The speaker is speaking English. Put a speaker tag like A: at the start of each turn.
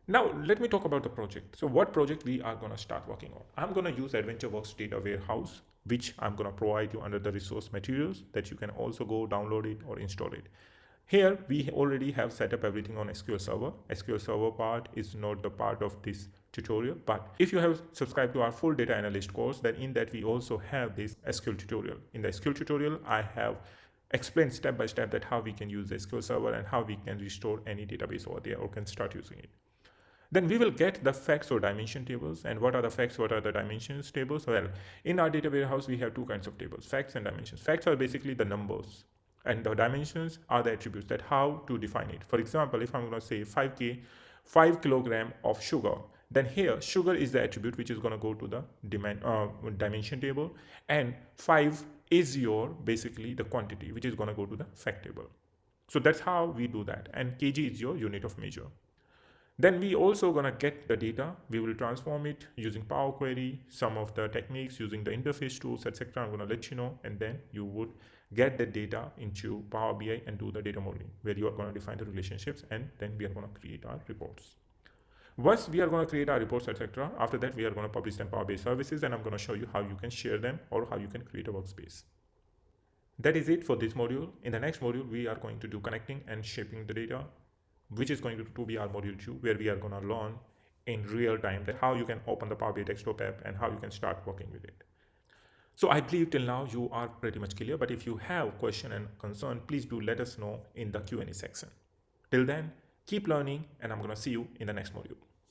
A: Now, let me talk about the project. So what project we are going to start working on? I'm going to use AdventureWorks Data Warehouse, which I'm going to provide you under the resource materials that you can also go download it or install it. Here, we already have set up everything on SQL Server. SQL Server part is not the part of this tutorial, but if you have subscribed to our full data analyst course, then in that we also have this SQL tutorial. In the SQL tutorial, I have explained step by step that how we can use the SQL Server and how we can restore any database over there or can start using it. Then we will get the facts or dimension tables. And what are the facts, what are the dimensions tables? Well, in our data warehouse, we have two kinds of tables, facts and dimensions. Facts are basically the numbers, and the dimensions are the attributes, that how to define it. For example, if I'm going to say 5 kilogram of sugar, then here sugar is the attribute which is going to go to the dimension table, and 5 is your basically the quantity which is going to go to the fact table. So that's how we do that, and kg is your unit of measure. Then we also gonna get the data. We will transform it using Power Query, some of the techniques using the interface tools, etc. I'm gonna let you know, and then you would get the data into Power BI and do the data modeling, where you are gonna define the relationships, and then we are gonna create our reports. Once we are going to create our reports, etc., after that we are going to publish them Power BI services, and I'm going to show you how you can share them or how you can create a workspace. That is it for this module. In the next module, we are going to do connecting and shaping the data, which is going to be our module 2, where we are going to learn in real time that how you can open the Power BI desktop app and how you can start working with it. So I believe till now you are pretty much clear, but if you have question and concern, please do let us know in the Q&A section. Till then, keep learning, and I'm going to see you in the next module.